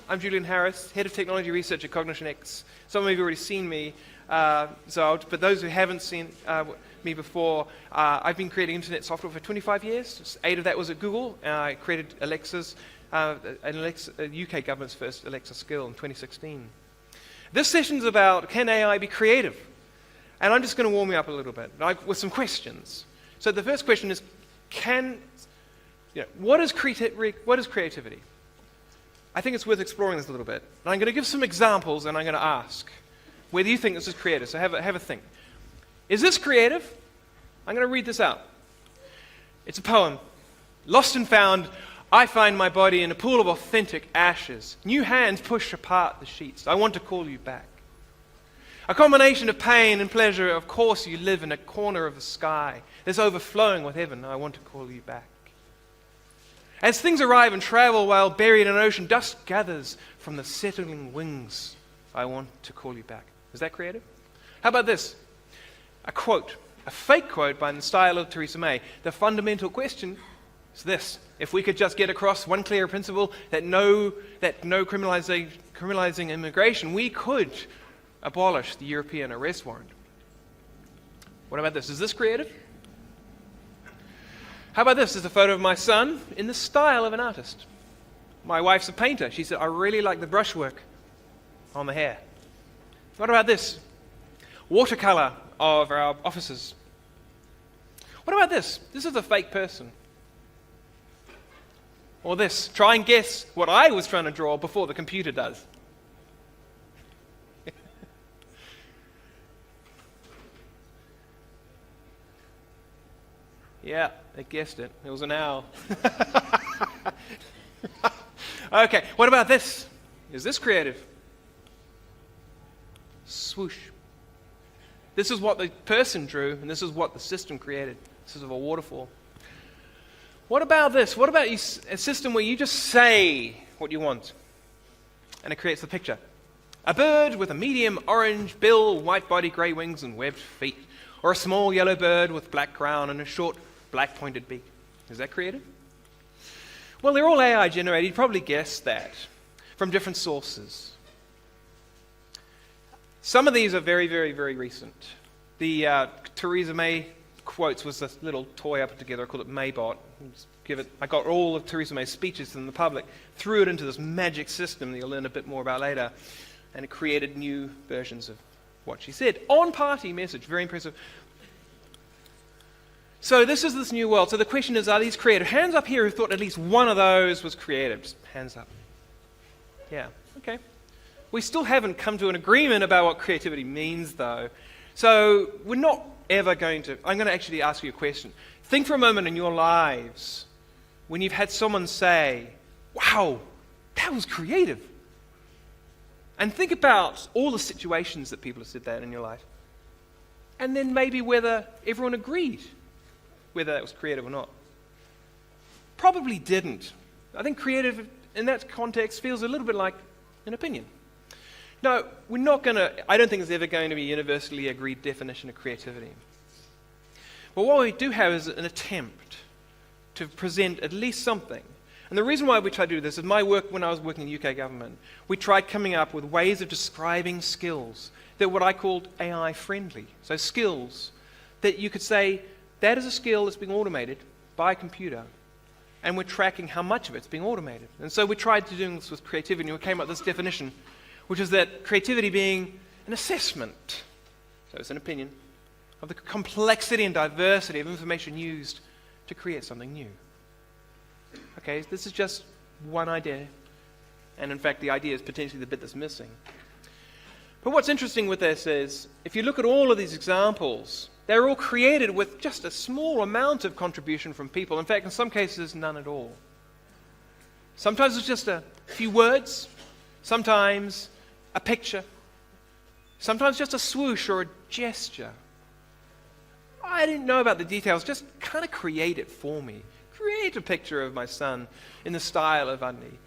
I'm Julian Harris, Head of Technology Research at CognitionX. Some of you have already seen me, but those who haven't seen me before, I've been creating internet software for 25 years. 8 of that was at Google. I created Alexa's, UK government's first Alexa skill in 2016. This session's about, can AI be creative? And I'm just going to warm you up a little bit with some questions. So the first question is, what is creativity? I think it's worth exploring this a little bit. And I'm going to give some examples, and I'm going to ask whether you think this is creative. So have a think. Is this creative? I'm going to read this out. It's a poem. Lost and found, I find my body in a pool of authentic ashes. New hands push apart the sheets. I want to call you back. A combination of pain and pleasure. Of course you live in a corner of the sky. There's overflowing with heaven. I want to call you back. As things arrive and travel while buried in an ocean, dust gathers from the settling wings. I want to call you back. Is that creative? How about this? A quote, a fake quote by the style of Theresa May. The fundamental question is this: if we could just get across one clear principle that no criminalizing immigration, we could abolish the European arrest warrant. What about this? Is this creative? How about this? This is a photo of my son in the style of an artist. My wife's a painter. She said, I really like the brushwork on the hair. What about this? Watercolor of our offices. What about this? This is a fake person. Or this. Try and guess what I was trying to draw before the computer does. Yeah, they guessed it. It was an owl. Okay, what about this? Is this creative? Swoosh. This is what the person drew, and this is what the system created. This is a waterfall. What about this? What about a system where you just say what you want, and it creates the picture? A bird with a medium orange bill, white body, grey wings, and webbed feet. Or a small yellow bird with black crown and a short black pointed beak. Is that creative? Well, they're all AI generated. You'd probably guess that from different sources. Some of these are very, very, very recent. The Theresa May quotes was this little toy I put together. I called it Maybot. I got all of Theresa May's speeches from the public, threw it into this magic system that you'll learn a bit more about later, and it created new versions of what she said. On-party message, very impressive. So this is this new world. So the question is, are these creative? Hands up here who thought at least one of those was creative. Just hands up. Yeah, okay. We still haven't come to an agreement about what creativity means, though. So we're not ever going to... I'm going to actually ask you a question. Think for a moment in your lives when you've had someone say, wow, that was creative. And think about all the situations that people have said that in your life. And then maybe whether everyone agreed whether that was creative or not. Probably didn't. I think creative in that context feels a little bit like an opinion. No, we're not going to, I don't think there's ever going to be a universally agreed definition of creativity. But what we do have is an attempt to present at least something. And the reason why we try to do this is my work when I was working in the UK government. We tried coming up with ways of describing skills that what I called AI friendly. So skills that you could say, that is a skill that's being automated by a computer, and we're tracking how much of it's being automated. And so we tried to do this with creativity, and we came up with this definition, which is that creativity being an assessment, so it's an opinion, of the complexity and diversity of information used to create something new. Okay, this is just one idea, and in fact the idea is potentially the bit that's missing. But what's interesting with this is, if you look at all of these examples, they're all created with just a small amount of contribution from people. In fact, in some cases, none at all. Sometimes it's just a few words, sometimes a picture, sometimes just a swoosh or a gesture. I didn't know about the details, just kind of create it for me. Create a picture of my son in the style of Andy.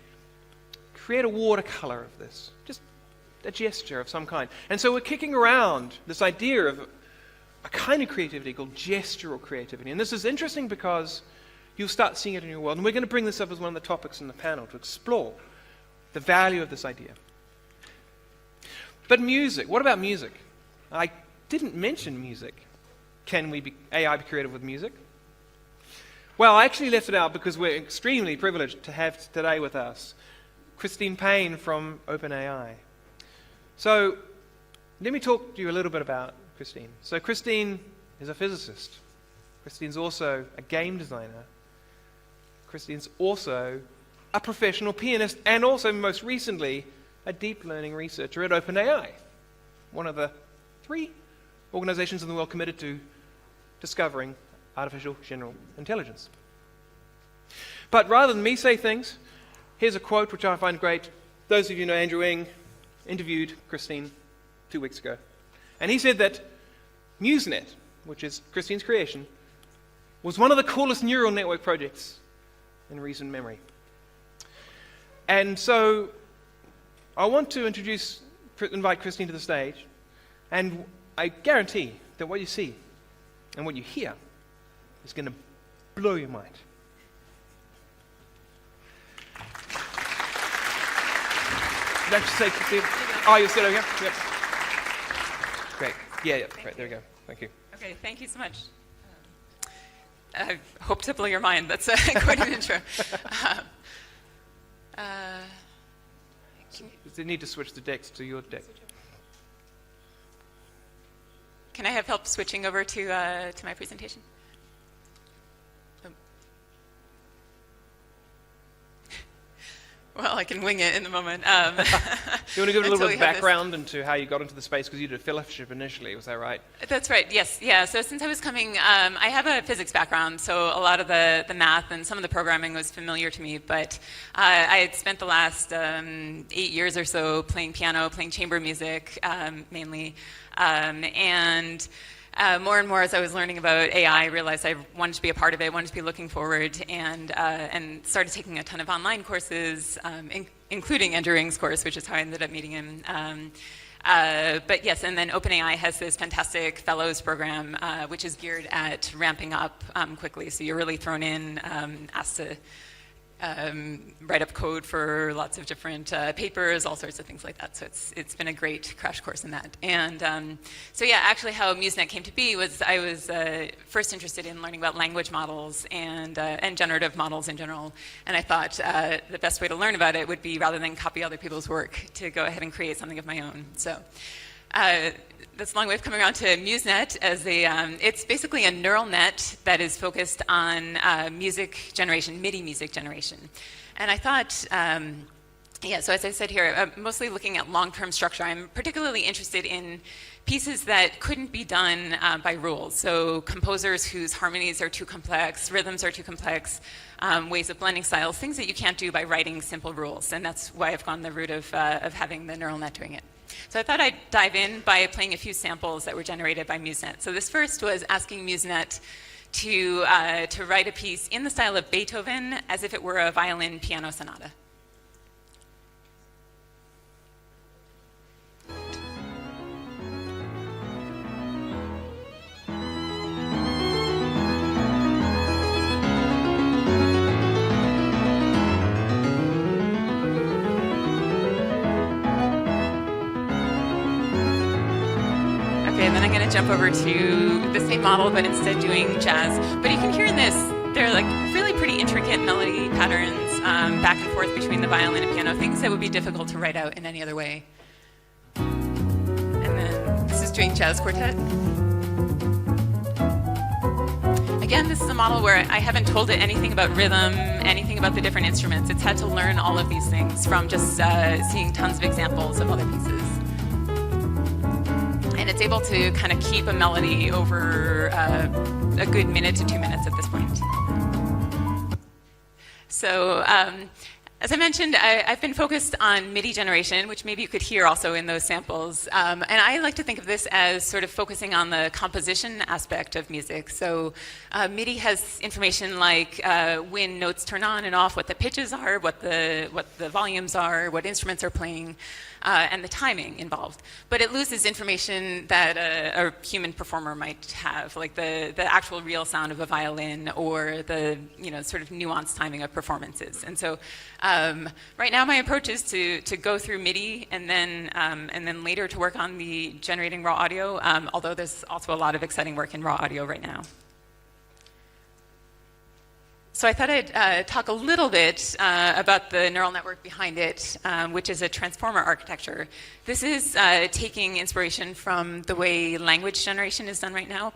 Create a watercolor of this, just a gesture of some kind. And so we're kicking around this idea of a kind of creativity called gestural creativity. And this is interesting because you'll start seeing it in your world. And we're going to bring this up as one of the topics in the panel to explore the value of this idea. But music, what about music? I didn't mention music. Can AI be creative with music? Well, I actually left it out because we're extremely privileged to have today with us Payne from OpenAI. So let me talk to you a little bit about Christine. So Christine is a physicist. Christine's also a game designer. Christine's also a professional pianist and also, most recently, a deep learning researcher at OpenAI, one of the 3 organizations in the world committed to discovering artificial general intelligence. But rather than me say things, here's a quote which I find great. Those of you know Andrew Ng interviewed Christine 2 weeks ago. And he said that MuseNet, which is Christine's creation, was one of the coolest neural network projects in recent memory. And so I want to invite Christine to the stage, and I guarantee that what you see and what you hear is going to blow your mind. Did I just say Christine? Oh, you're still over here? Yep. Great. Yeah, great. There we go. Thank you. Okay, thank you so much. I hope to blow your mind. That's quite an intro. You need to switch the decks to your deck. Can I have help switching over to my presentation? Well, I can wing it in the moment. You want to give a little bit of background into how you got into the space, because you did a fellowship initially, was that right? That's right, yes. Yeah, so since I was coming, I have a physics background, so a lot of the math and some of the programming was familiar to me, but I had spent the last 8 years or so playing piano, playing chamber music mainly, and more and more as I was learning about AI, I realized I wanted to be a part of it, wanted to be looking forward, and started taking a ton of online courses, including Andrew Ng's course, which is how I ended up meeting him. But yes, and then OpenAI has this fantastic fellows program, which is geared at ramping up quickly. So you're really thrown in, asked to write up code for lots of different papers, all sorts of things like that. So it's been a great crash course in that. And so yeah, actually how MuseNet came to be was I was first interested in learning about language models and generative models in general. And I thought the best way to learn about it would be, rather than copy other people's work, to go ahead and create something of my own. So that's a long way of coming around to MuseNet. It's basically a neural net that is focused on music generation, MIDI music generation. And I thought, so as I said here, mostly looking at long-term structure. I'm particularly interested in pieces that couldn't be done by rules. So composers whose harmonies are too complex, rhythms are too complex, ways of blending styles, things that you can't do by writing simple rules. And that's why I've gone the route of having the neural net doing it. So I thought I'd dive in by playing a few samples that were generated by MuseNet. So this first was asking MuseNet to write a piece in the style of Beethoven, as if it were a violin piano sonata. And then I'm going to jump over to the same model, but instead doing jazz. But you can hear in this, they're like really pretty intricate melody patterns back and forth between the violin and piano, things that would be difficult to write out in any other way. And then this is doing jazz quartet. Again, this is a model where I haven't told it anything about rhythm, anything about the different instruments. It's had to learn all of these things from just seeing tons of examples of other pieces. And it's able to kind of keep a melody over a good minute to 2 minutes at this point. So as I mentioned, I've been focused on MIDI generation, which maybe you could hear also in those samples. And I like to think of this as sort of focusing on the composition aspect of music. So MIDI has information like when notes turn on and off, what the pitches are, what the volumes are, what instruments are playing, and the timing involved. But it loses information that a human performer might have, like the actual real sound of a violin or the sort of nuanced timing of performances. And so Right now, my approach is to go through MIDI and then later to work on the generating raw audio, although there's also a lot of exciting work in raw audio right now. So I thought I'd talk a little bit about the neural network behind it, which is a transformer architecture. This is taking inspiration from the way language generation is done right now.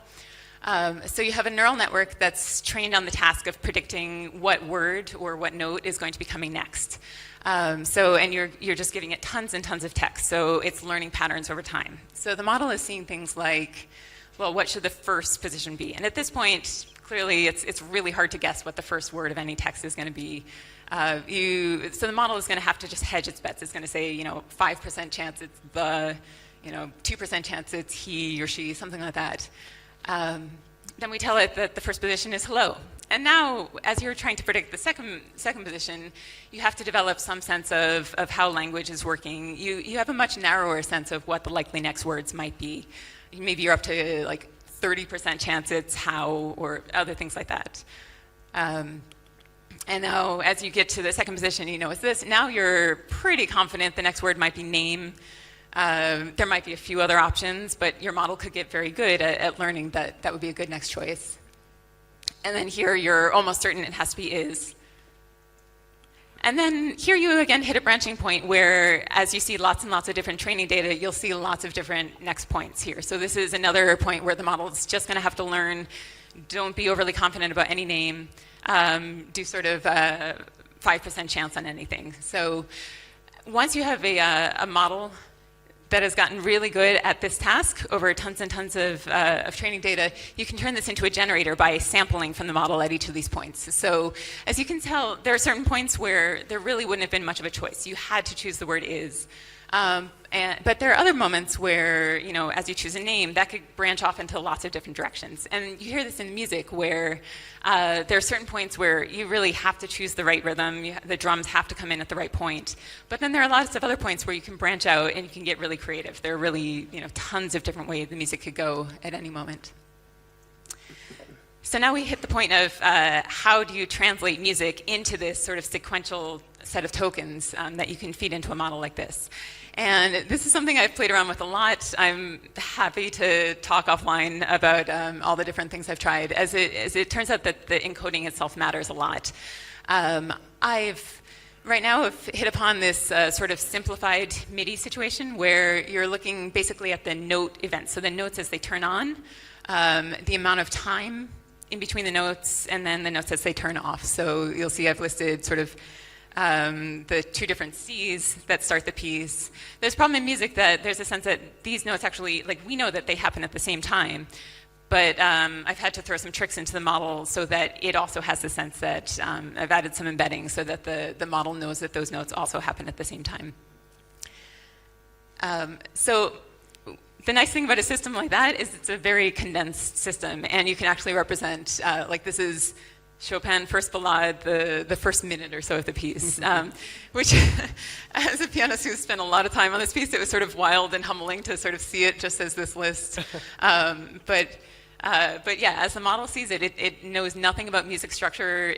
So you have a neural network that's trained on the task of predicting what word or what note is going to be coming next. And you're just giving it tons and tons of text, so it's learning patterns over time. So the model is seeing things like, well, what should the first position be? And at this point, clearly, it's really hard to guess what the first word of any text is going to be. So the model is going to have to just hedge its bets. It's going to say, 5% chance it's the, 2% chance it's he or she, something like that. Then we tell it that the first position is hello. And now, as you're trying to predict the second position, you have to develop some sense of how language is working. You have a much narrower sense of what the likely next words might be. Maybe you're up to like 30% chance it's how, or other things like that. And now, as you get to the second position, it's this. Now you're pretty confident the next word might be name. There might be a few other options, but your model could get very good at learning that would be a good next choice. And then here, you're almost certain it has to be is. And then here you again hit a branching point where, as you see lots and lots of different training data, you'll see lots of different next points here. So this is another point where the model is just going to have to learn. Don't be overly confident about any name. Do sort of 5% chance on anything. So once you have a model that has gotten really good at this task over tons and tons of training data, you can turn this into a generator by sampling from the model at each of these points. So as you can tell, there are certain points where there really wouldn't have been much of a choice. You had to choose the word is. But there are other moments where, as you choose a name, that could branch off into lots of different directions. And you hear this in music where there are certain points where you really have to choose the right rhythm. The drums have to come in at the right point. But then there are lots of other points where you can branch out and you can get really creative. There are really, tons of different ways the music could go at any moment. So now we hit the point of how do you translate music into this sort of sequential set of tokens that you can feed into a model like this. And this is something I've played around with a lot. I'm happy to talk offline about all the different things I've tried, as it turns out that the encoding itself matters a lot. Right now I've hit upon this sort of simplified MIDI situation where you're looking basically at the note events. So the notes as they turn on, the amount of time in between the notes, and then the notes as they turn off. So you'll see I've listed sort of the two different C's that start the piece. There's a problem in music that there's a sense that these notes actually, we know that they happen at the same time, but I've had to throw some tricks into the model so that it also has the sense that I've added some embedding so that the model knows that those notes also happen at the same time. So the nice thing about a system like that is it's a very condensed system, and you can actually represent, this is Chopin First Ballade, the first minute or so of the piece, which, as a pianist who's spent a lot of time on this piece, it was sort of wild and humbling to sort of see it just as this list. But yeah, as the model sees it, it knows nothing about music structure,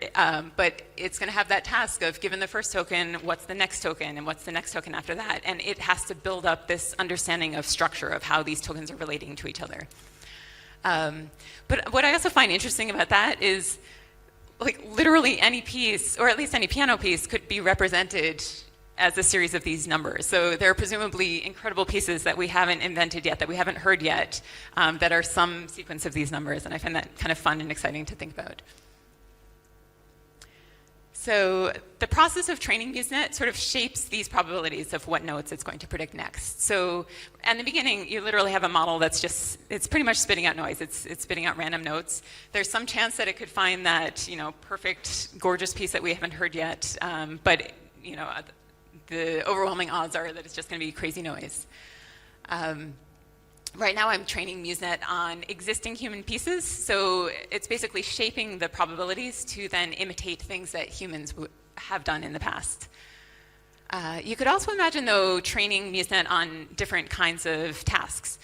but it's going to have that task of, given the first token, what's the next token, and what's the next token after that? And it has to build up this understanding of structure of how these tokens are relating to each other. But what I also find interesting about that is, literally any piece, or at least any piano piece, could be represented as a series of these numbers. So there are presumably incredible pieces that we haven't invented yet, that we haven't heard yet, that are some sequence of these numbers, and I find that kind of fun and exciting to think about. So the process of training MuseNet sort of shapes these probabilities of what notes it's going to predict next. So in the beginning, you literally have a model that's it's pretty much spitting out noise. It's spitting out random notes. There's some chance that it could find that, perfect, gorgeous piece that we haven't heard yet, but, the overwhelming odds are that it's just going to be crazy noise. Right now I'm training MuseNet on existing human pieces, so it's basically shaping the probabilities to then imitate things that humans have done in the past. You could also imagine, though, training MuseNet on different kinds of tasks.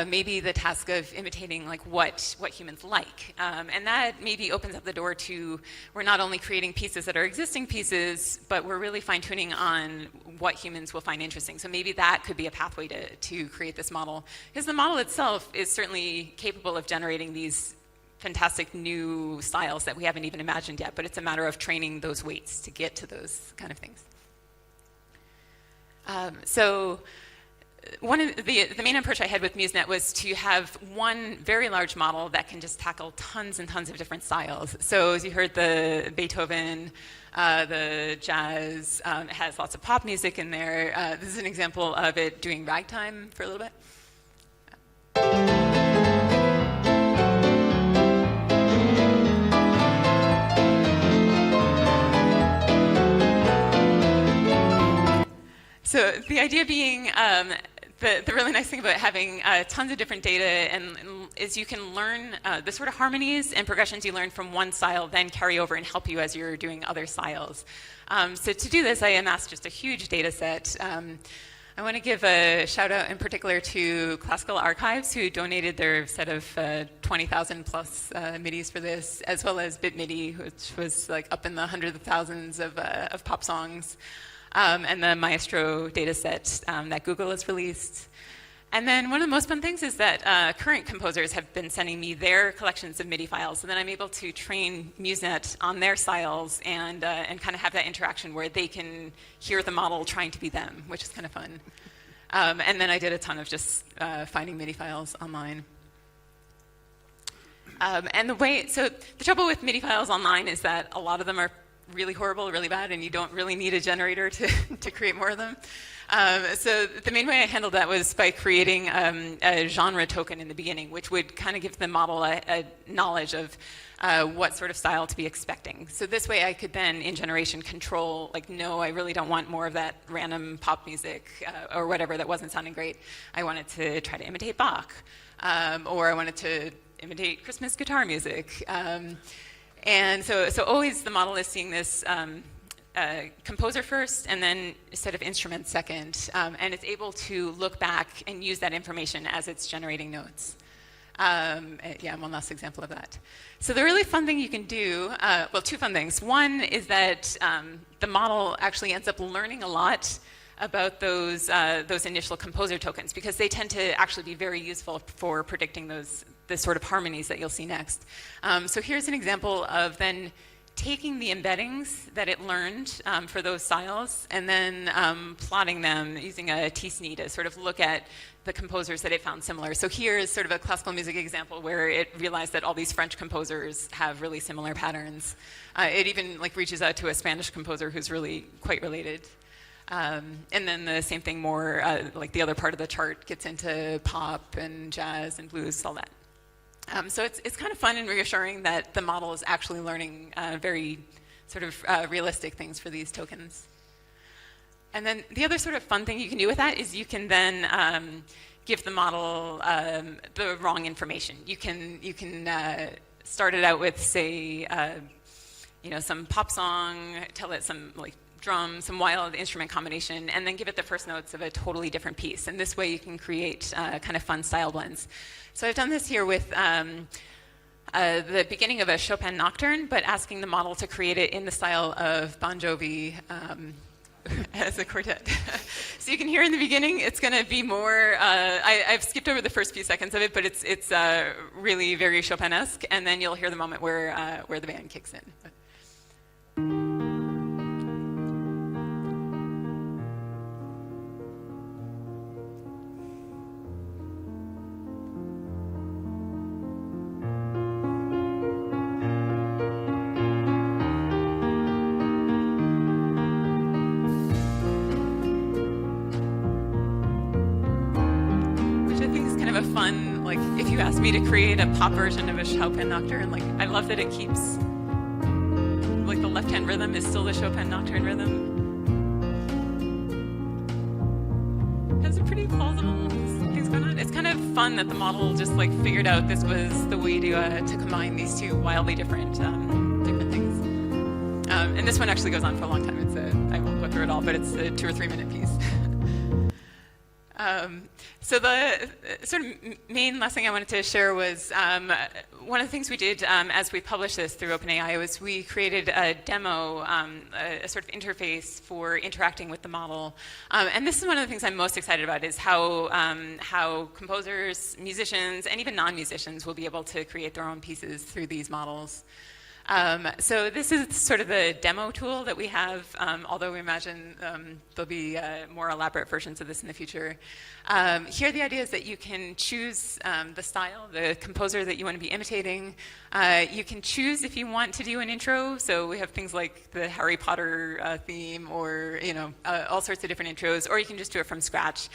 Maybe the task of imitating like what humans like. And that maybe opens up the door to, we're not only creating pieces that are existing pieces, but we're really fine-tuning on what humans will find interesting. So maybe that could be a pathway to create this model. Because the model itself is certainly capable of generating these fantastic new styles that we haven't even imagined yet, but it's a matter of training those weights to get to those kind of things. So one of the main approach I had with MuseNet was to have one very large model that can just tackle tons and tons of different styles. So as you heard, the Beethoven, the jazz, it has lots of pop music in there. This is an example of it doing ragtime for a little bit. So the idea being, the really nice thing about having tons of different data is you can learn the sort of harmonies and progressions you learn from one style then carry over and help you as you're doing other styles. So to do this, I amassed just a huge data set. I want to give a shout out in particular to Classical Archives, who donated their set of 20,000 plus MIDIs for this, as well as BitMIDI, which was like up in the hundreds of thousands of pop songs. And the Maestro dataset that Google has released. And then one of the most fun things is that current composers have been sending me their collections of MIDI files, and then I'm able to train MuseNet on their styles and kind of have that interaction where they can hear the model trying to be them, which is kind of fun. And then I did a ton of just finding MIDI files online. And so the trouble with MIDI files online is that a lot of them are really horrible, really bad, and you don't really need a generator to create more of them. So the main way I handled that was by creating a genre token in the beginning, which would kind of give the model a knowledge of what sort of style to be expecting. So this way I could then, in generation, control, like, no, I really don't want more of that random pop music or whatever that wasn't sounding great. I wanted to try to imitate Bach, or I wanted to imitate Christmas guitar music. And so always the model is seeing this composer first and then a set of instruments second. And it's able to look back and use that information as it's generating notes. Yeah, one last example of that. So the really fun thing you can do, well, two fun things. One is that the model actually ends up learning a lot about those initial composer tokens, because they tend to actually be very useful for predicting the sort of harmonies that you'll see next. So here's an example of then taking the embeddings that it learned for those styles and then plotting them using a t-SNE to sort of look at the composers that it found similar. So here is sort of a classical music example where it realized that all these French composers have really similar patterns. It even like reaches out to a Spanish composer who's really quite related. And then the same thing more, like the other part of the chart gets into pop and jazz and blues, all that. So it's kind of fun and reassuring that the model is actually learning very sort of realistic things for these tokens. And then the other sort of fun thing you can do with that is you can then give the model the wrong information. You can start it out with, say, some pop song, tell it some like drum, some wild instrument combination, and then give it the first notes of a totally different piece. And this way you can create kind of fun style blends. So I've done this here with the beginning of a Chopin nocturne, but asking the model to create it in the style of Bon Jovi as a quartet. So you can hear in the beginning, it's going to be more, I've skipped over the first few seconds of it, but it's really very Chopin-esque, and then you'll hear the moment where the band kicks in. Fun, like if you asked me to create a pop version of a Chopin nocturne, like I love that it keeps, like the left-hand rhythm is still the Chopin nocturne rhythm. It has a pretty plausible things going on. It's kind of fun that the model just like figured out this was the way to combine these two wildly different things. And this one actually goes on for a long time. I won't go through through it all, but it's a 2 or 3 minute piece. So the sort of main last thing I wanted to share was one of the things we did as we published this through OpenAI was we created a demo, a sort of interface for interacting with the model. And this is one of the things I'm most excited about is how composers, musicians, and even non-musicians will be able to create their own pieces through these models. So this is sort of the demo tool that we have, although we imagine there'll be more elaborate versions of this in the future. Here the idea is that you can choose the style, the composer that you want to be imitating. You can choose if you want to do an intro. So we have things like the Harry Potter theme or all sorts of different intros, or you can just do it from scratch.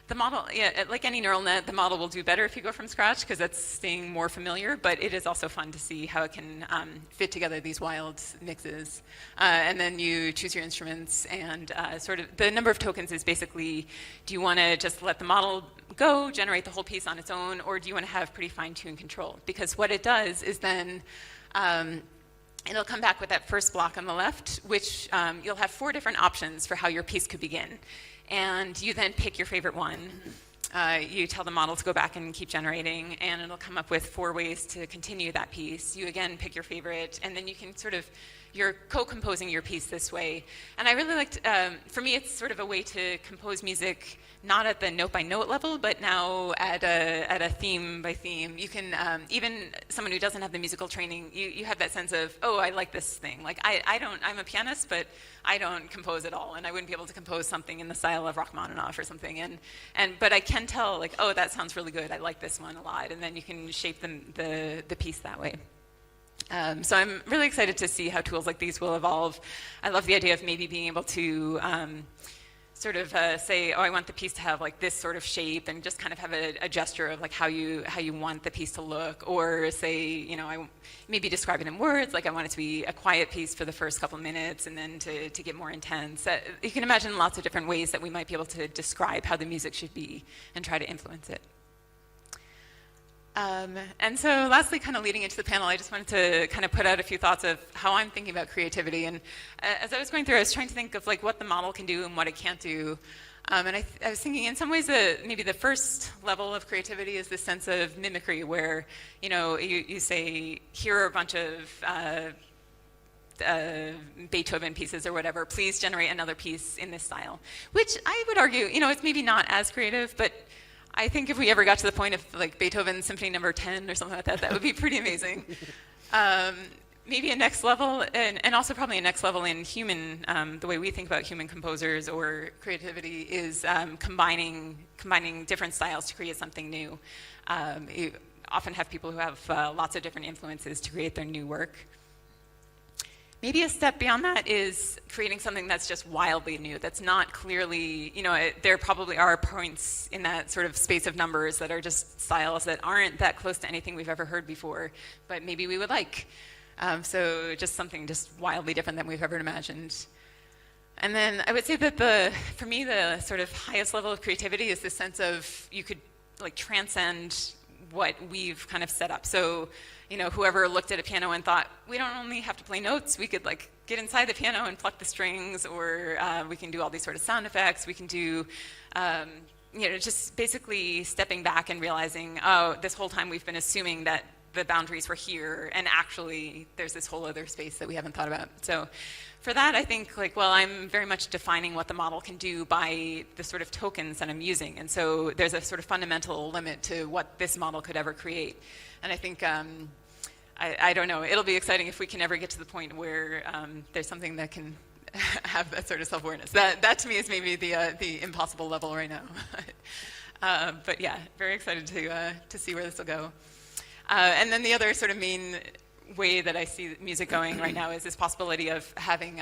The model, yeah, like any neural net, the model will do better if you go from scratch because that's staying more familiar, but it is also fun to see how it can fit together these wild mixes. And then you choose your instruments and sort of the number of tokens is basically, do you want to just let the model go, generate the whole piece on its own, or do you want to have pretty fine-tuned control? Because what it does is then it'll come back with that first block on the left, which you'll have 4 different options for how your piece could begin. And you then pick your favorite one. You tell the model to go back and keep generating, and it'll come up with 4 ways to continue that piece. You again pick your favorite, and then you can sort of, you're co-composing your piece this way. And I really liked, for me, it's sort of a way to compose music not at the note-by-note level, but now at a theme-by-theme. You can, even someone who doesn't have the musical training, you have that sense of, oh, I like this thing. Like, I'm a pianist, but I don't compose at all, and I wouldn't be able to compose something in the style of Rachmaninoff or something. But I can tell, like, oh, that sounds really good. I like this one a lot, and then you can shape the piece that way. So I'm really excited to see how tools like these will evolve. I love the idea of maybe being able to sort of say, oh, I want the piece to have like this sort of shape, and just kind of have a gesture of like how you want the piece to look, or say, I maybe describe it in words, like I want it to be a quiet piece for the first couple minutes, and then to get more intense. You can imagine lots of different ways that we might be able to describe how the music should be and try to influence it. And so lastly, kind of leading into the panel, I just wanted to kind of put out a few thoughts of how I'm thinking about creativity. And as I was going through, I was trying to think of like what the model can do and what it can't do. And I was thinking in some ways that maybe the first level of creativity is this sense of mimicry where, you say, here are a bunch of Beethoven pieces or whatever, please generate another piece in this style. Which I would argue, it's maybe not as creative, but I think if we ever got to the point of like Beethoven Symphony No. 10 or something like that, that would be pretty amazing. Maybe a next level, and also probably a next level in human, the way we think about human composers or creativity is combining different styles to create something new. You often have people who have lots of different influences to create their new work. Maybe a step beyond that is creating something that's just wildly new, that's not clearly, there probably are points in that sort of space of numbers that are just styles that aren't that close to anything we've ever heard before, but maybe we would like. So just something just wildly different than we've ever imagined. And then I would say that for me, the sort of highest level of creativity is this sense of you could like transcend what we've kind of set up. So, whoever looked at a piano and thought, we don't only have to play notes, we could like get inside the piano and pluck the strings, or we can do all these sort of sound effects, we can do, just basically stepping back and realizing, oh, this whole time we've been assuming that the boundaries were here, and actually there's this whole other space that we haven't thought about. So for that, I think I'm very much defining what the model can do by the sort of tokens that I'm using. And so there's a sort of fundamental limit to what this model could ever create. And I think, I don't know, it'll be exciting if we can ever get to the point where there's something that can have that sort of self-awareness. That to me is maybe the impossible level right now. But yeah, very excited to see where this will go. And then the other sort of main way that I see music going right now is this possibility of having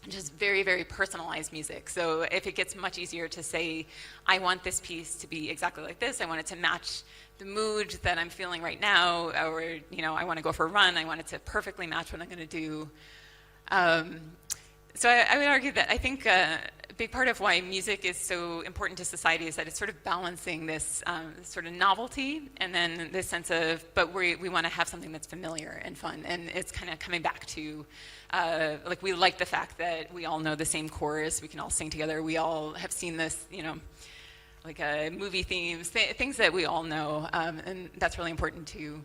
just very, very personalized music. So if it gets much easier to say, I want this piece to be exactly like this, I want it to match the mood that I'm feeling right now, or I want to go for a run, I want it to perfectly match what I'm going to do. So I would argue that I think a big part of why music is so important to society is that it's sort of balancing this sort of novelty and then this sense of, but we want to have something that's familiar and fun. And it's kind of coming back to, like, we like the fact that we all know the same chorus, we can all sing together, we all have seen this, you know, like movie themes, things that we all know, and that's really important too.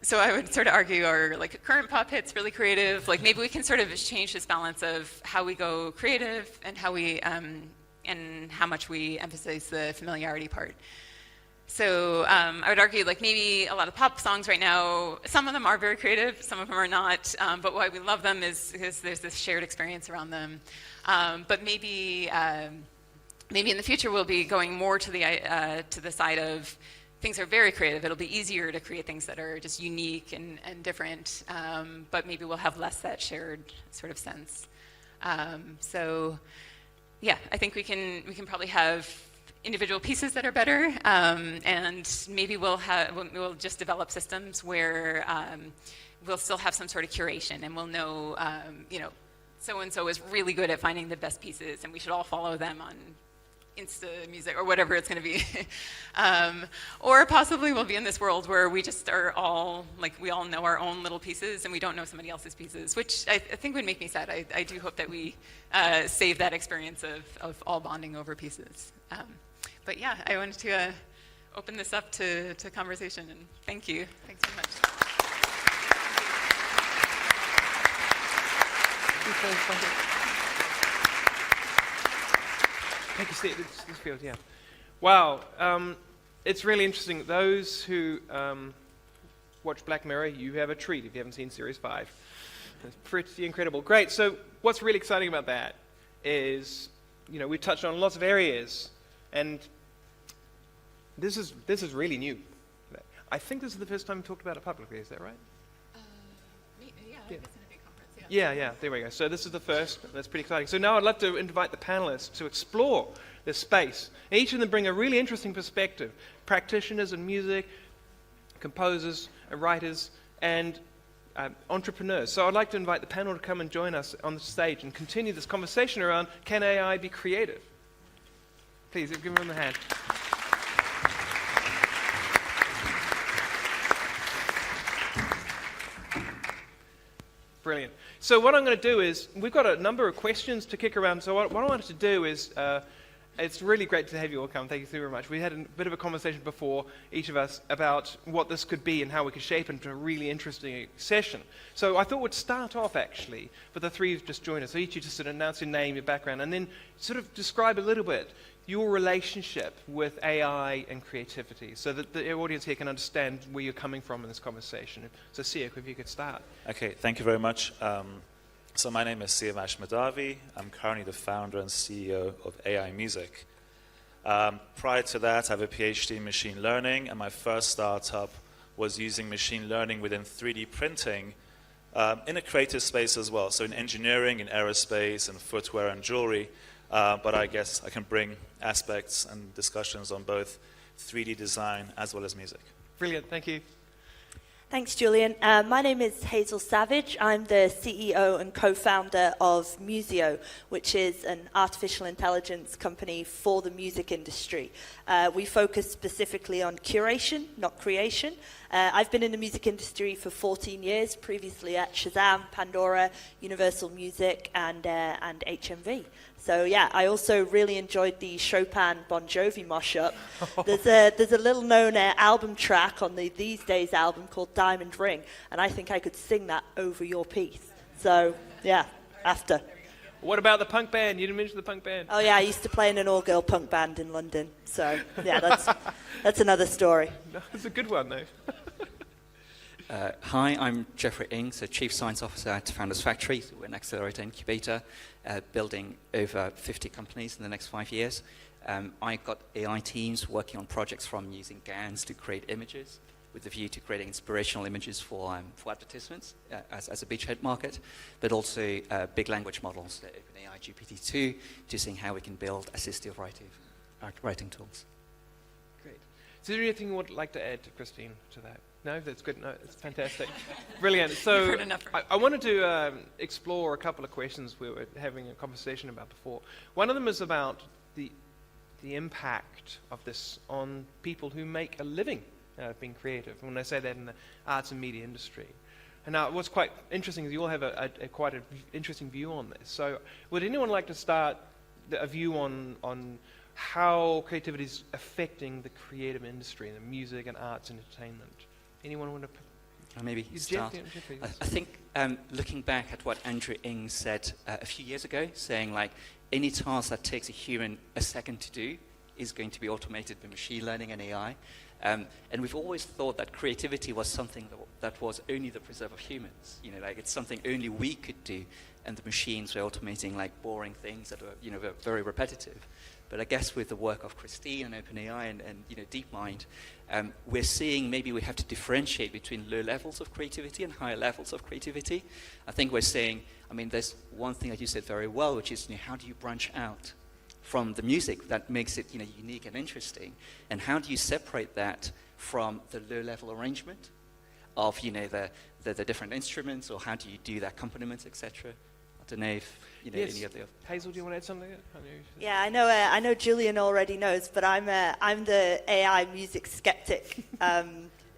So I would sort of argue, are like current pop hits really creative? Like maybe we can sort of change this balance of how we go creative and how we and how much we emphasize the familiarity part. So I would argue like maybe a lot of pop songs right now, some of them are very creative, some of them are not. But why we love them is because there's this shared experience around them. But maybe maybe in the future we'll be going more to the side of things are very creative. It'll be easier to create things that are just unique and different, but maybe we'll have less that shared sort of sense. So, yeah, I think we can probably have individual pieces that are better, and maybe we'll just develop systems where we'll still have some sort of curation, and we'll know, you know, so and so is really good at finding the best pieces, and we should all follow them on Insta music or whatever it's going to be. Or possibly we'll be in this world where we just are all, like, we all know our own little pieces and we don't know somebody else's pieces, which I think would make me sad. I do hope that we save that experience of all bonding over pieces. But yeah, I wanted to open this up to conversation, and thank you. Thanks so much. Thank you, Steve. This field, yeah. Wow, it's really interesting. Those who watch Black Mirror, you have a treat if you haven't seen Series 5. It's pretty incredible. Great, so what's really exciting about that is, you know, we touched on lots of areas, and this is really new. I think this is the first time we talked about it publicly, is that right? Yeah, I guess in a big conference, Yeah, there we go. So this is the first. That's pretty exciting. So now I'd love to invite the panelists to explore this space. Each of them bring a really interesting perspective. Practitioners in music, composers, writers, and entrepreneurs. So I'd like to invite the panel to come and join us on the stage and continue this conversation around, can AI be creative? Please, give them a hand. Brilliant. So what I'm going to do is, we've got a number of questions to kick around. So what I wanted to do is, it's really great to have you all come. Thank you so very much. We had a bit of a conversation before, each of us, about what this could be and how we could shape it into a really interesting session. So I thought we'd start off, actually, with the three who've just joined us. So each of you just sort of announce your name, your background, and then sort of describe a little bit your relationship with AI and creativity, so that the audience here can understand where you're coming from in this conversation. So Siavash, if you could start. Okay, thank you very much. So my name is Siavash Mahdavi. I'm currently the founder and CEO of AI Music. Prior to that, I have a PhD in machine learning, and my first startup was using machine learning within 3D printing in a creative space as well, so in engineering, in aerospace, and footwear and jewelry. But I guess I can bring aspects and discussions on both 3D design as well as music. Brilliant, thank you. Thanks, Julian. My name is Hazel Savage. I'm the CEO and co-founder of Museo, which is an artificial intelligence company for the music industry. We focus specifically on curation, not creation. I've been in the music industry for 14 years, previously at Shazam, Pandora, Universal Music, and HMV. So yeah, I also really enjoyed the Chopin Bon Jovi mashup. There's a little known album track on the These Days album called Diamond Ring, and I think I could sing that over your piece. So yeah, after. What about the punk band? You didn't mention the punk band. Oh yeah, I used to play in an all-girl punk band in London. So yeah, that's another story. No, it's a good one though. Hi, I'm Jeffrey Ing, so Chief Science Officer at Founders Factory. So we're an accelerator incubator, building over 50 companies in the next 5 years. I've got AI teams working on projects from using GANs to create images, with the view to creating inspirational images for advertisements as a beachhead market, but also big language models, the OpenAI GPT-2, to seeing how we can build assistive writing tools. Great. Is there anything you would like to add, Christine, to that? No, that's good. No, it's fantastic. Brilliant. So You've heard enough. I wanted to explore a couple of questions we were having a conversation about before. One of them is about the impact of this on people who make a living out of being creative. And when I say that in the arts and media industry. And now what's quite interesting is you all have quite an interesting view on this. So would anyone like to start a view on how creativity is affecting the creative industry, the music and arts and entertainment? Anyone want to? Maybe start. I think looking back at what Andrew Ng said a few years ago, saying like any task that takes a human a second to do is going to be automated by machine learning and AI. And we've always thought that creativity was something that was only the preserve of humans. You know, like it's something only we could do, and the machines were automating like boring things that were, you know, very repetitive. But I guess with the work of Christine and OpenAI and you know, DeepMind, we're seeing maybe we have to differentiate between low levels of creativity and higher levels of creativity. I think we're saying, I mean, there's one thing that you said very well, which is, you know, how do you branch out from the music that makes it, you know, unique and interesting, and how do you separate that from the low-level arrangement of, you know, the different instruments, or how do you do the accompaniment, etc. I don't know if you know any of the. Hazel, do you want to add something? Yeah, I know Julian already knows, but I'm the AI music skeptic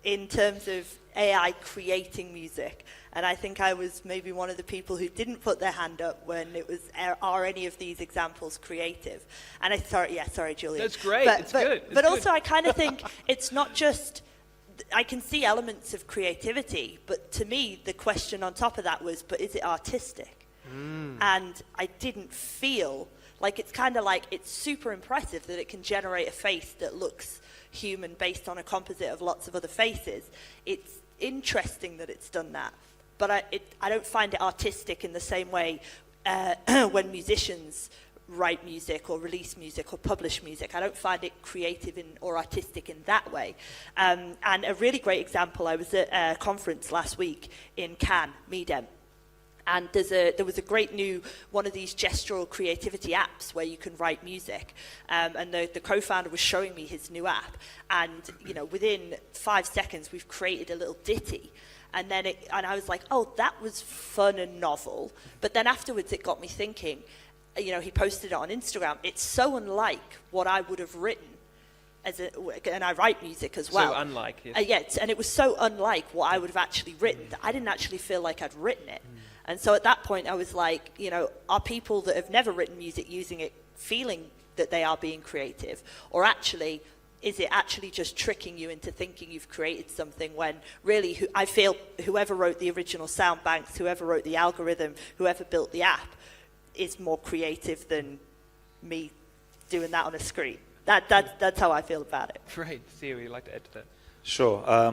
in terms of AI creating music. And I think I was maybe one of the people who didn't put their hand up when it was, are any of these examples creative? And sorry, Julian. That's great. It's good. But also, I kind of think it's not just. I can see elements of creativity, but to me, the question on top of that was, but is it artistic? And I didn't feel like it's kind of like it's super impressive that it can generate a face that looks human based on a composite of lots of other faces. It's interesting that it's done that. But I don't find it artistic in the same way when musicians write music or release music or publish music. I don't find it creative or artistic in that way. And a really great example, I was at a conference last week in Cannes, MEDEM. And there was a great new one of these gestural creativity apps where you can write music. And the co-founder was showing me his new app. And you know, within 5 seconds, we've created a little ditty. And I was like, oh, that was fun and novel. But then afterwards, it got me thinking. You know, he posted it on Instagram. It's so unlike what I would have written. And I write music as well. So unlike, yes. Yes, and it was so unlike what I would have actually written that I didn't actually feel like I'd written it. And so at that point, I was like, you know, are people that have never written music using it feeling that they are being creative? Or actually, is it actually just tricking you into thinking you've created something when really, I feel whoever wrote the original sound banks, whoever wrote the algorithm, whoever built the app is more creative than me doing that on a screen. That's how I feel about it. Great. Sia, would you like to add to that? Sure.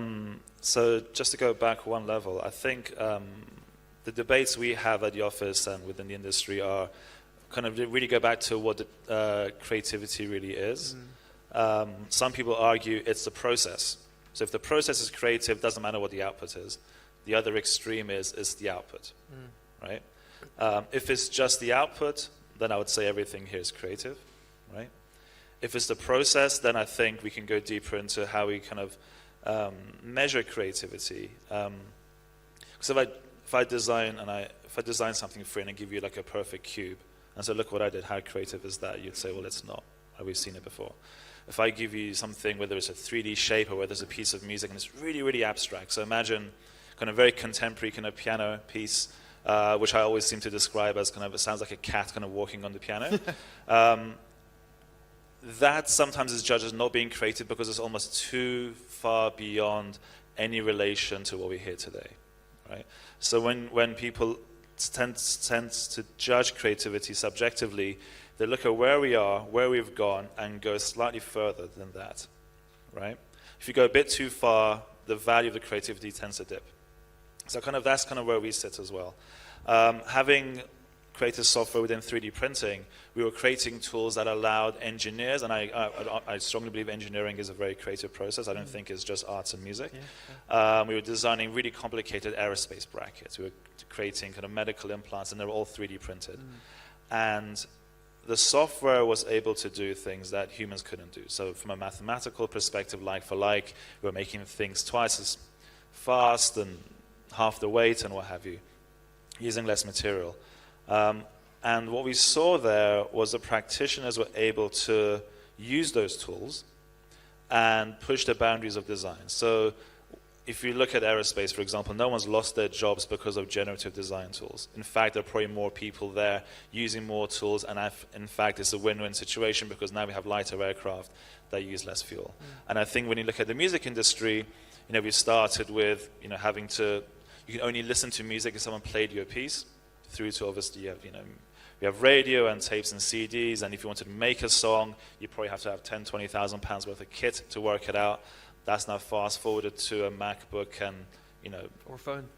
So just to go back one level, I think the debates we have at the office and within the industry are kind of really go back to what creativity really is. Some people argue it's the process. So if the process is creative, doesn't matter what the output is. The other extreme is the output, right? If it's just the output, then I would say everything here is creative, right? If it's the process, then I think we can go deeper into how we kind of measure creativity. Because if I design something for you and I give you like a perfect cube, and so look what I did, how creative is that? You'd say, well, it's not. We've seen it before. If I give you something, whether it's a 3D shape or whether it's a piece of music, and it's really, really abstract. So imagine kind of very contemporary kind of piano piece, which I always seem to describe as kind of, it sounds like a cat kind of walking on the piano. That sometimes is judged as not being creative because it's almost too far beyond any relation to what we hear today, right? So when people tend to judge creativity subjectively, they look at where we are, where we've gone, and go slightly further than that, right? If you go a bit too far, the value of the creativity tends to dip. So that's kind of where we sit as well. Having created software within 3D printing, we were creating tools that allowed engineers, and I strongly believe engineering is a very creative process. I don't think it's just arts and music. We were designing really complicated aerospace brackets. We were creating kind of medical implants, and they were all 3D printed. And the software was able to do things that humans couldn't do. So from a mathematical perspective, like for like, we were making things twice as fast and half the weight and what have you, using less material. And what we saw there was the practitioners were able to use those tools and push the boundaries of design. So if you look at aerospace, for example, no one's lost their jobs because of generative design tools. In fact, there are probably more people there using more tools, and in fact, it's a win-win situation because now we have lighter aircraft that use less fuel. And I think when you look at the music industry, we started with, having to, you can only listen to music if someone played you a piece, through to obviously, we have radio and tapes and CDs, and if you wanted to make a song, you probably have to have 10, 20,000 pounds worth of kit to work it out. That's now fast forwarded to a MacBook and, Or a phone.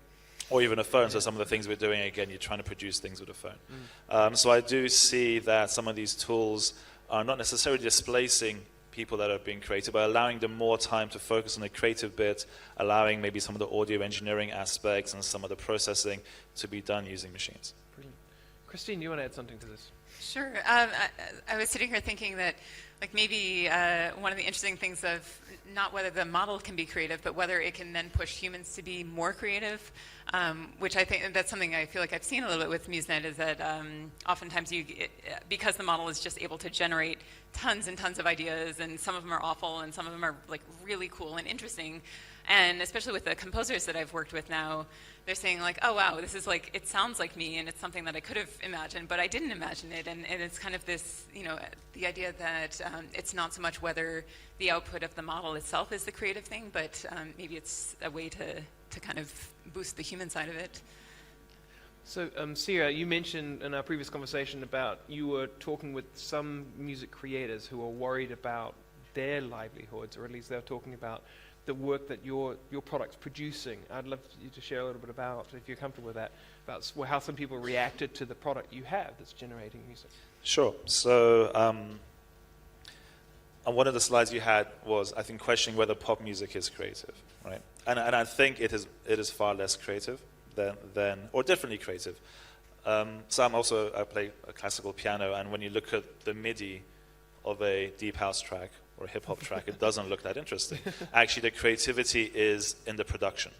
Or even a phone. Yeah. So some of the things we're doing, again, you're trying to produce things with a phone. So I do see that some of these tools are not necessarily displacing people that are being creative, but allowing them more time to focus on the creative bit, allowing maybe some of the audio engineering aspects and some of the processing to be done using machines. Brilliant. Christine, do you want to add something to this? Sure. I was sitting here thinking that, maybe one of the interesting things of not whether the model can be creative, but whether it can then push humans to be more creative, which I think that's something I feel like I've seen a little bit with MuseNet, is that oftentimes because the model is just able to generate tons and tons of ideas, and some of them are awful and some of them are really cool and interesting. And especially with the composers that I've worked with now, they're saying oh wow, this is it sounds like me, and it's something that I could have imagined, but I didn't imagine it. And it's kind of this, the idea that it's not so much whether the output of the model itself is the creative thing, but maybe it's a way to kind of boost the human side of it. So, Sia, you mentioned in our previous conversation about you were talking with some music creators who are worried about their livelihoods, or at least they're talking about the work that your product's producing. I'd love you to share a little bit about, if you're comfortable with that, about how some people reacted to the product you have that's generating music. Sure. So on one of the slides you had was, I think, questioning whether pop music is creative, right? And I think it is far less creative than or differently creative. So I play a classical piano, and when you look at the MIDI of a deep house track or a hip-hop track, it doesn't look that interesting. Actually, the creativity is in the production,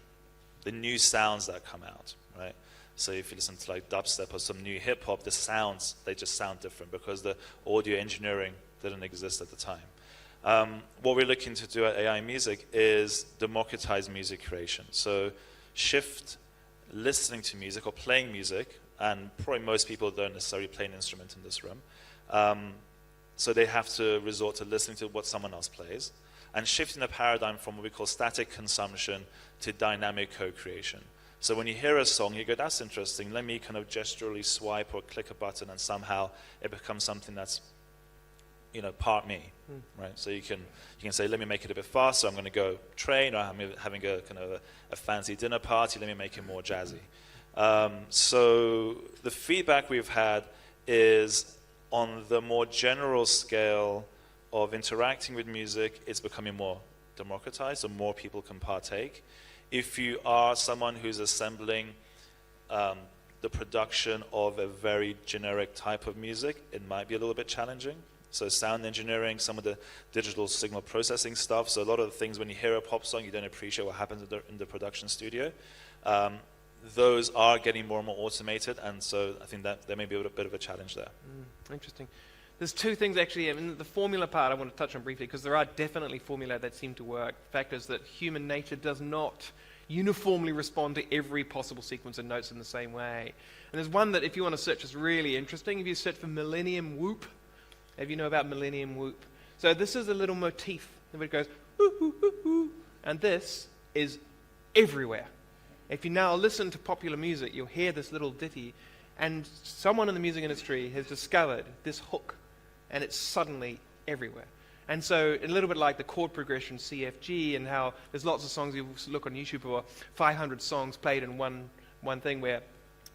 the new sounds that come out, right? So if you listen to dubstep or some new hip-hop, the sounds, they just sound different because the audio engineering didn't exist at the time. What we're looking to do at AI Music is democratize music creation. So shift listening to music or playing music, and probably most people don't necessarily play an instrument in this room, so they have to resort to listening to what someone else plays, and shifting the paradigm from what we call static consumption to dynamic co-creation. So when you hear a song, you go, that's interesting, let me kind of gesturally swipe or click a button, and somehow it becomes something that's part me, right? So you can say, let me make it a bit faster, I'm going to go train, or I'm having a kind of a fancy dinner party, let me make it more jazzy. So the feedback we've had is on the more general scale of interacting with music, it's becoming more democratized, so more people can partake. If you are someone who's assembling the production of a very generic type of music, it might be a little bit challenging. So sound engineering, some of the digital signal processing stuff. So a lot of the things, when you hear a pop song, you don't appreciate what happens in the production studio. Those are getting more and more automated, and so I think that there may be a bit of a challenge there. Interesting. There's two things actually. The formula part I want to touch on briefly, because there are definitely formula that seem to work. The fact is that human nature does not uniformly respond to every possible sequence of notes in the same way. And there's one that, if you want to search, is really interesting. If you search for Millennium Whoop, if you know about Millennium Whoop. So this is a little motif. It goes, ooh, ooh, ooh, ooh. And this is everywhere. If you now listen to popular music, you'll hear this little ditty, and someone in the music industry has discovered this hook, and it's suddenly everywhere. And so a little bit like the chord progression CFG, and how there's lots of songs, you look on YouTube for 500 songs played in one thing where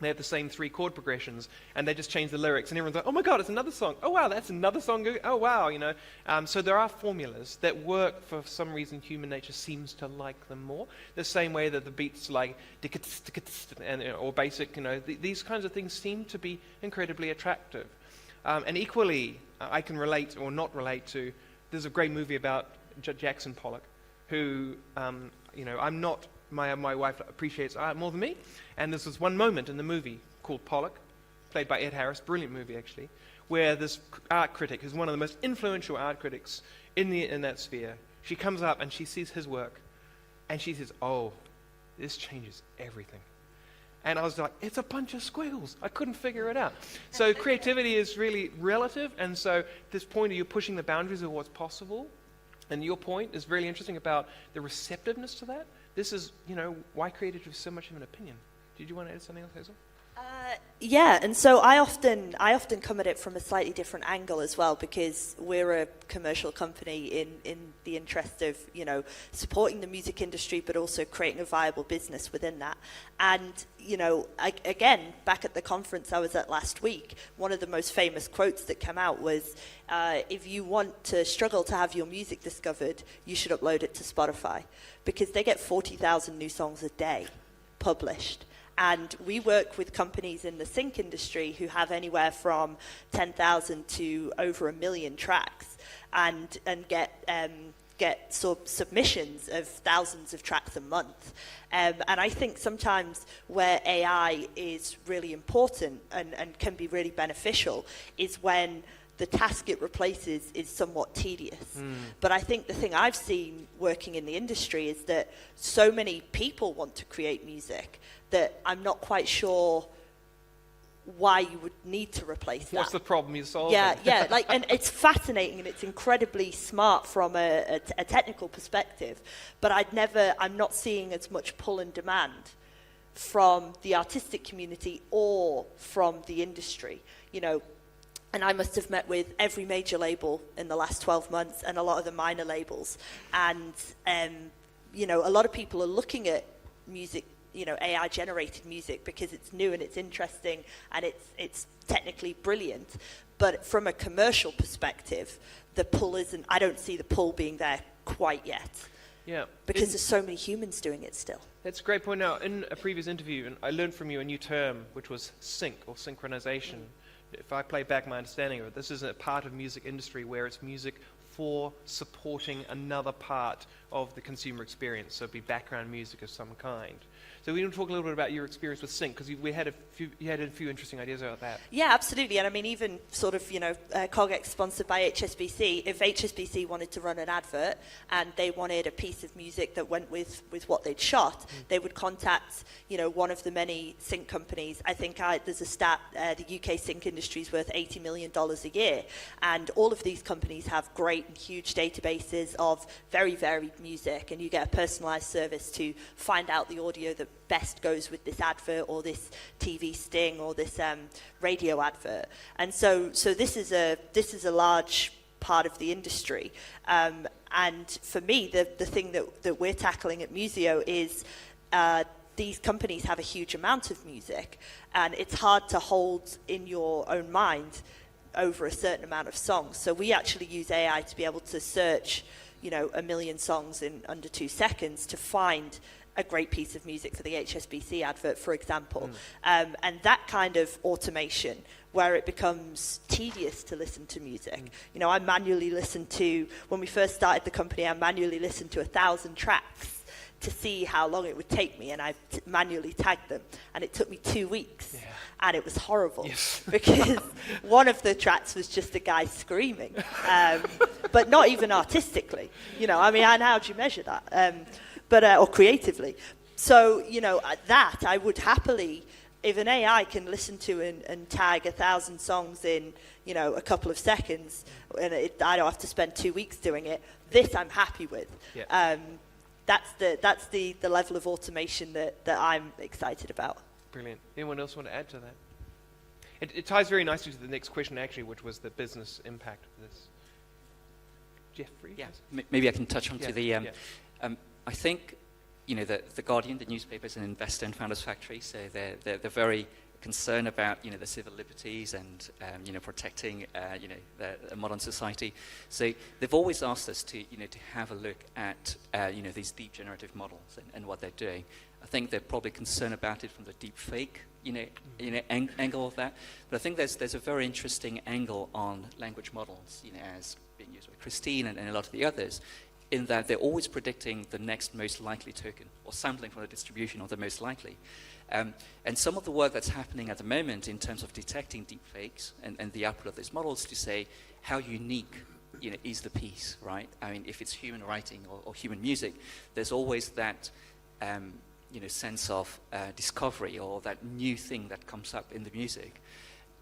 they have the same 3 chord progressions, and they just change the lyrics, and everyone's like, oh my god, it's another song. Oh wow, that's another song. Oh wow, So there are formulas that work. For some reason, human nature seems to like them more. The same way that the beats like or basic, these kinds of things seem to be incredibly attractive. And equally, I can relate or not relate to. There's a great movie about Jackson Pollock, who I'm not my wife appreciates art more than me, and this was one moment in the movie called Pollock, played by Ed Harris, brilliant movie actually, where this art critic, who's one of the most influential art critics in that sphere, she comes up and she sees his work, and she says, "Oh, this changes everything." And I was like, it's a bunch of squiggles. I couldn't figure it out. So creativity is really relative, and so this point of you pushing the boundaries of what's possible, and your point is really interesting about the receptiveness to that. This is, why creativity is so much of an opinion. Did you want to add something else, Hazel? Yeah, and so I often come at it from a slightly different angle as well, because we're a commercial company in the interest of supporting the music industry, but also creating a viable business within that. And again, back at the conference I was at last week, one of the most famous quotes that came out was, if you want to struggle to have your music discovered, you should upload it to Spotify, because they get 40,000 new songs a day published. And we work with companies in the sync industry who have anywhere from 10,000 to over 1 million tracks, and get submissions of thousands of tracks a month. And I think sometimes where AI is really important and can be really beneficial is when the task it replaces is somewhat tedious. But I think the thing I've seen working in the industry is that so many people want to create music that I'm not quite sure why you would need to replace that. What's the problem you're solving? Yeah, and it's fascinating and it's incredibly smart from a technical perspective, but I'm not seeing as much pull and demand from the artistic community or from the industry, And I must have met with every major label in the last 12 months and a lot of the minor labels. And, a lot of people are looking at music, AI-generated music, because it's new and it's interesting and it's technically brilliant. But from a commercial perspective, the pull isn't, I don't see the pull being there quite yet. Yeah. Because there's so many humans doing it still. That's a great point. Now, in a previous interview, and I learned from you a new term, which was sync or synchronization. If I play back my understanding of it, this is a part of music industry where it's music for supporting another part of the consumer experience. So it'd be background music of some kind. So we want to talk a little bit about your experience with sync, because you had a few interesting ideas about that. Yeah, absolutely. And I mean, even sort of, CogX sponsored by HSBC, if HSBC wanted to run an advert and they wanted a piece of music that went with what they'd shot, they would contact, one of the many sync companies. I think there's a stat, the UK sync industry is worth $80 million a year. And all of these companies have great and huge databases of very varied music, and you get a personalized service to find out the audio that best goes with this advert or this TV sting or this radio advert. And so this is a large part of the industry. And for me, the thing that we're tackling at Museo is these companies have a huge amount of music, and it's hard to hold in your own mind over a certain amount of songs. So we actually use AI to be able to search, 1 million songs in under 2 seconds to find a great piece of music for the HSBC advert, for example. And that kind of automation, where it becomes tedious to listen to music. I manually listened to, when we first started the company, I manually listened to 1,000 tracks to see how long it would take me, and I manually tagged them, and it took me 2 weeks. And it was horrible, because one of the tracks was just a guy screaming, but not even artistically. And how do you measure that? Or creatively. So, that I would happily, if an AI can listen to and tag 1,000 songs in, a couple of seconds, and I don't have to spend 2 weeks doing it, this I'm happy with. That's the level of automation that I'm excited about. Brilliant. Anyone else want to add to that? It ties very nicely to the next question, actually, which was the business impact of this. Jeffrey? Yeah, maybe I can touch on to the... I think, the Guardian, the newspaper, is an investor in Founders Factory, so they're very concerned about, the civil liberties and, protecting, the modern society. So they've always asked us to have a look at, these deep generative models and what they're doing. I think they're probably concerned about it from the deep fake, angle of that. But I think there's a very interesting angle on language models, as being used by Christine and a lot of the others, in that they're always predicting the next most likely token, or sampling from the distribution of the most likely. And some of the work that's happening at the moment in terms of detecting deepfakes and the output of those models to say how unique is the piece, right? I mean, if it's human writing or human music, there's always that sense of discovery or that new thing that comes up in the music.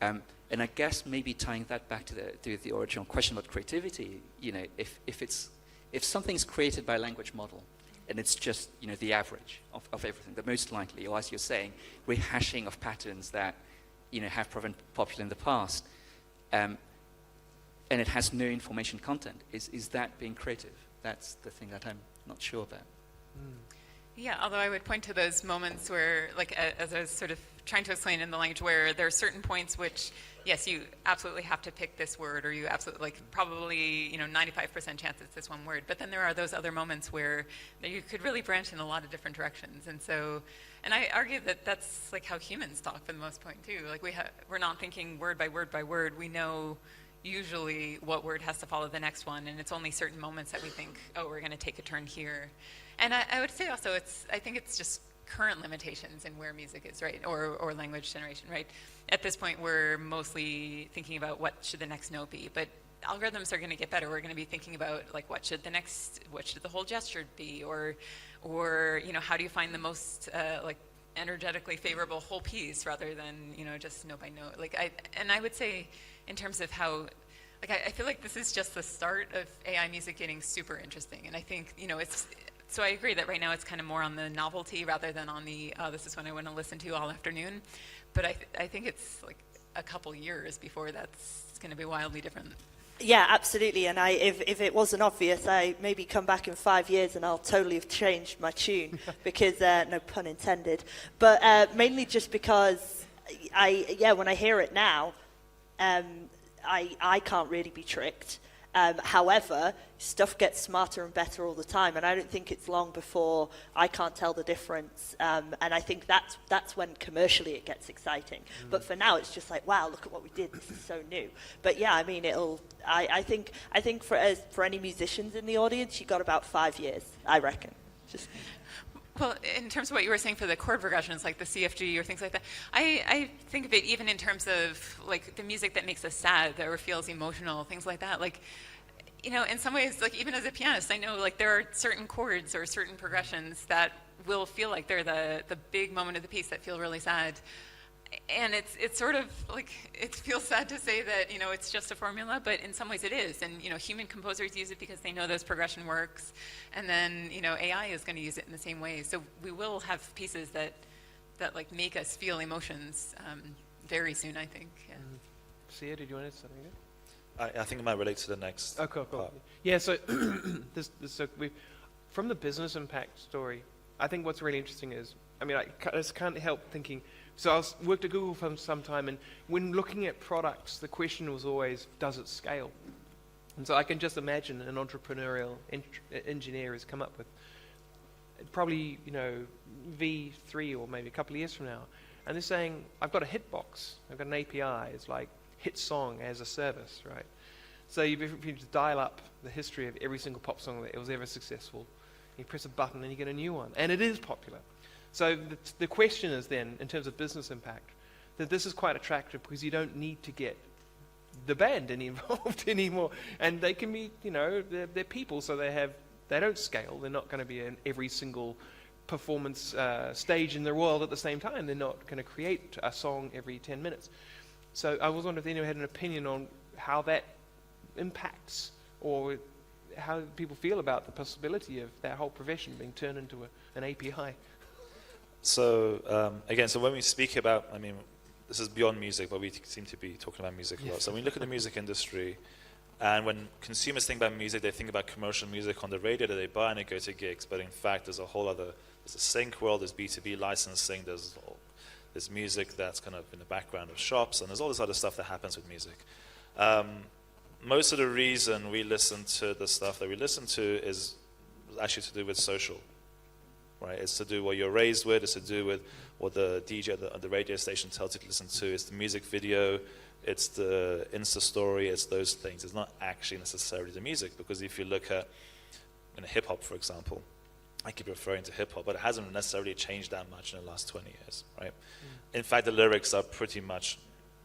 And I guess maybe tying that back to the original question about creativity, if something's created by a language model, and it's just the average of everything, the most likely, or as you're saying, rehashing of patterns that have proven popular in the past, and it has no information content. Is that being creative? That's the thing that I'm not sure about. Yeah, although I would point to those moments where, like, as I was sort of trying to explain in the language, where there are certain points which, yes, you absolutely have to pick this word, or you absolutely, like, probably, 95% chance it's this one word. But then there are those other moments where you could really branch in a lot of different directions. And so, and I argue that that's, like, how humans talk for the most part, too. Like, we're not thinking word by word by word. We know usually what word has to follow the next one, and it's only certain moments that we think, oh, we're going to take a turn here. And I would say also, I think it's just current limitations in where music is, right, or language generation, right? At this point, we're mostly thinking about what should the next note be, but algorithms are going to get better. We're going to be thinking about, like, what should the whole gesture be, or how do you find the most energetically favorable whole piece rather than just note by note. I would say, in terms of how, I feel like this is just the start of AI music getting super interesting, and I think it's. So I agree that right now it's kind of more on the novelty rather than on the, this is what I want to listen to all afternoon. But I think it's like a couple years before that's going to be wildly different. Yeah, absolutely. And if it wasn't obvious, I maybe come back in 5 years and I'll totally have changed my tune because, no pun intended. But mainly just because when I hear it now, I can't really be tricked. However, stuff gets smarter and better all the time, and I don't think it's long before I can't tell the difference. And I think that's when commercially it gets exciting. But for now, it's just like, wow, look at what we did. This is so new. But yeah, I mean, I think for any musicians in the audience, you got about 5 years, I reckon. Well, in terms of what you were saying for the chord progressions, like the CFG or things like that, I think of it even in terms of, like, the music that makes us sad or feels emotional, things like that. Like, in some ways, like, even as a pianist, I know, like, there are certain chords or certain progressions that will feel like they're the big moment of the piece that feel really sad. And it's sort of like, it feels sad to say that, it's just a formula, but in some ways it is. And, human composers use it because they know those progression works. And then, AI is going to use it in the same way. So we will have pieces that like make us feel emotions very soon, I think. Yeah. Sia, did you want to say something? I think it might relate to the next cool. part. Yeah, so from the business impact story, I think what's really interesting is, I just can't help thinking. So I worked at Google for some time, and when looking at products, the question was always, does it scale? And so I can just imagine an entrepreneurial engineer has come up with probably, V3 or maybe a couple of years from now, and they're saying, I've got a hitbox, I've got an API, it's like hit song as a service, right? So if you just dial up the history of every single pop song that was ever successful, you press a button and you get a new one, and it is popular. So the question is then, in terms of business impact, that this is quite attractive because you don't need to get the band involved anymore, and they can be, they're people, so they don't scale. They're not going to be in every single performance stage in the world at the same time. They're not going to create a song every 10 minutes. So I was wondering if anyone had an opinion on how that impacts, or how people feel about the possibility of that whole profession being turned into an API. So again, so when we speak about, this is beyond music, but we seem to be talking about music a lot. So when we look at the music industry, and when consumers think about music, they think about commercial music on the radio that they buy and they go to gigs. But in fact, there's a sync world, there's B2B licensing, there's music that's kind of in the background of shops, and there's all this other stuff that happens with music. Most of the reason we listen to the stuff that we listen to is actually to do with social. Right, it's to do with what you're raised with, it's to do with what the DJ at the radio station tells you to listen to, it's the music video, it's the Insta story, it's those things. It's not actually necessarily the music, because if you look at hip hop, for example. I keep referring to hip hop, but it hasn't necessarily changed that much in the last 20 years, right? In fact, the lyrics are pretty much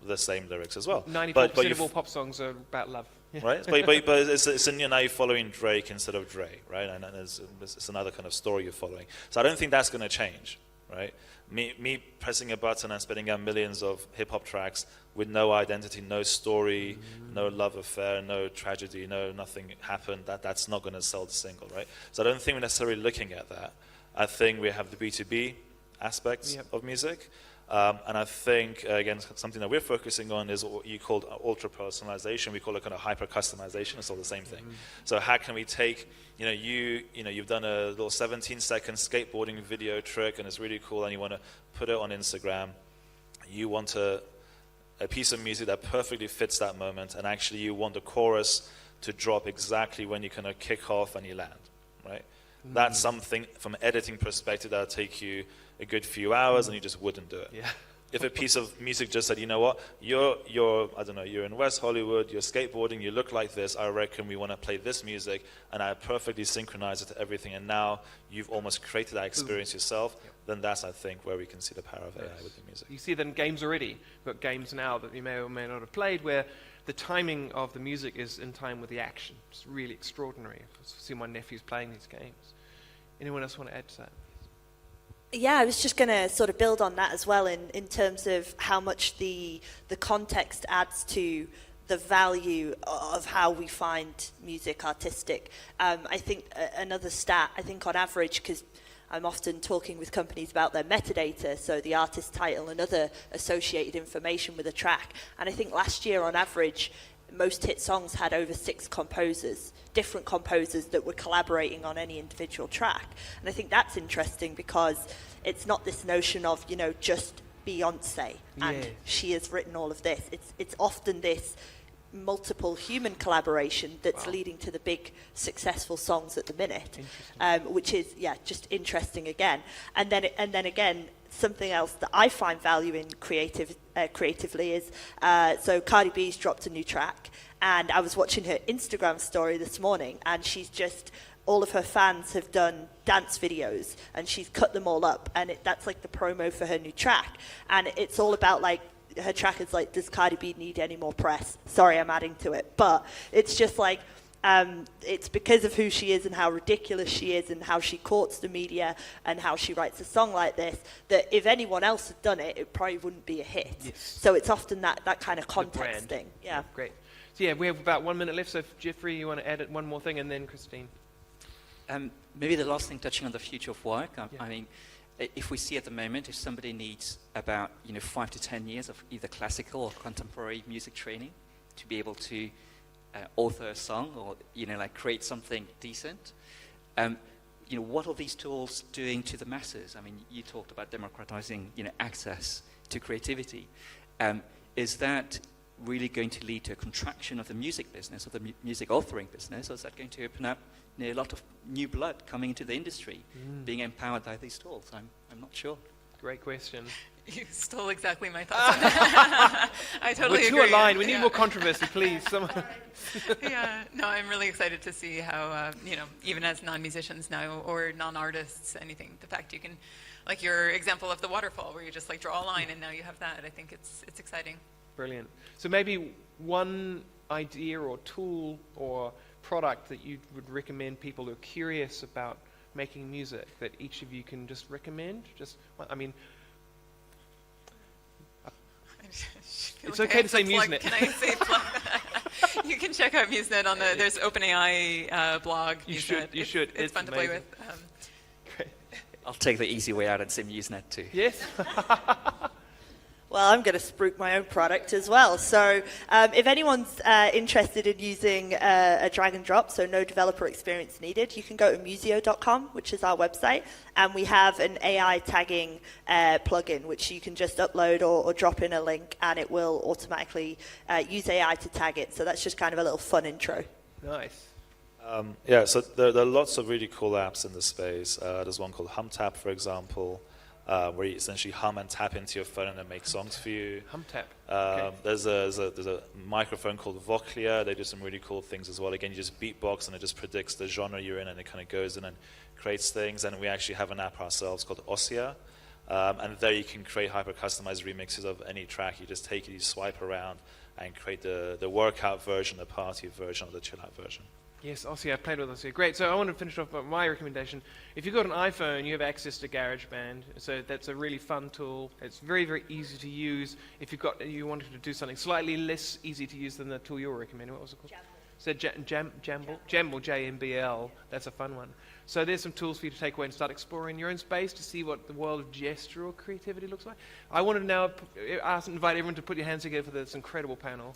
the same lyrics as well. 94% of all pop songs are about love. Right? but it's now you're following Drake instead of Dre, right? And it's another kind of story you're following. So I don't think that's going to change, right? Me pressing a button and spitting out millions of hip-hop tracks with no identity, no story, no love affair, no tragedy, nothing happened, that's not going to sell the single, right? So I don't think we're necessarily looking at that. I think we have the B2B aspects of music. And I think, again, something that we're focusing on is what you called ultra-personalization. We call it kind of hyper-customization. It's all the same thing. So how can we take, you've done a little 17-second skateboarding video trick, and it's really cool, and you want to put it on Instagram. You want a piece of music that perfectly fits that moment, and actually you want the chorus to drop exactly when you kind of kick off and you land, right? That's something, from an editing perspective, that'll take you a good few hours, and you just wouldn't do it. Yeah. If a piece of music just said, you know what, you're I don't know, you're in West Hollywood, you're skateboarding, you look like this, I reckon we want to play this music, and I perfectly synchronize it to everything, and now you've almost created that experience yourself, then that's, I think, where we can see the power of AI with the music. You see that in games already. We've got games now that you may or may not have played where the timing of the music is in time with the action. It's really extraordinary. I see my nephews playing these games. Anyone else want to add to that? Yeah, I was just going to sort of build on that as well in terms of how much the context adds to the value of how we find music artistic. I think another stat, I think on average, because I'm often talking with companies about their metadata, so the artist title and other associated information with a track. And I think last year on average, most hit songs had over 6 composers, different composers that were collaborating on any individual track. And I think that's interesting because it's not this notion of, just Beyonce and she has written all of this. It's often this multiple human collaboration that's leading to the big successful songs at the minute, which is, just interesting again. And then again, something else that I find value in creatively is, so Cardi B's dropped a new track, and I was watching her Instagram story this morning, and all of her fans have done dance videos, and she's cut them all up, and that's like the promo for her new track. And it's all about like, her track is like, does Cardi B need any more press? Sorry, I'm adding to it. But it's just like, it's because of who she is and how ridiculous she is and how she courts the media and how she writes a song like this, that if anyone else had done it, it probably wouldn't be a hit. Yes. So it's often that kind of context thing. Yeah. Great. So we have about 1 minute left. So if Jeffrey, you want to add one more thing, and then Christine. Maybe the last thing, touching on the future of work. I mean, if we see at the moment, if somebody needs about 5 to 10 years of either classical or contemporary music training to be able to author a song or create something decent, what are these tools doing to the masses? I mean, you talked about democratizing access to creativity. Is that really going to lead to a contraction of the music business or the music authoring business, or is that going to open up a lot of new blood coming into the industry, being empowered by these tools? I'm not sure. Great question. You stole exactly my thoughts on that. I totally agree. We're too aligned. We need more controversy, please. No, I'm really excited to see how, even as non-musicians now or non-artists, anything, the fact you can, like your example of the waterfall where you just like draw a line and now you have that. I think it's exciting. Brilliant. So maybe one idea or tool or product that you would recommend people who are curious about making music that each of you can just recommend? It's okay to say MuseNet. Can I say plug? You can check out MuseNet on there's OpenAI blog. You should. It's fun to play with. Great. I'll take the easy way out and say MuseNet too. Yes. Well, I'm going to spruik my own product as well. So if anyone's interested in using a drag and drop, so no developer experience needed, you can go to museo.com, which is our website, and we have an AI tagging plugin, which you can just upload or drop in a link, and it will automatically use AI to tag it. So that's just kind of a little fun intro. Nice. So there are lots of really cool apps in the space. There's one called HumTap, for example. where you essentially hum and tap into your phone and it makes songs for you. Hum tap. Okay. There's a microphone called Voclia. They do some really cool things as well. Again, you just beatbox and it just predicts the genre you're in, and it kind of goes in and creates things. And we actually have an app ourselves called Ossia. And there you can create hyper-customized remixes of any track. You just take it, you swipe around, and create the workout version, the party version, or the chill-out version. Yes, Ossia, I played with Ossia. Great. So I want to finish off by my recommendation. If you've got an iPhone, you have access to GarageBand. So that's a really fun tool. It's very, very easy to use. If you wanted to do something slightly less easy to use than the tool you're recommending, what was it called? So Jamble, J-M-B-L. That's a fun one. So there's some tools for you to take away and start exploring your own space to see what the world of gestural creativity looks like. I want to now invite everyone to put your hands together for this incredible panel.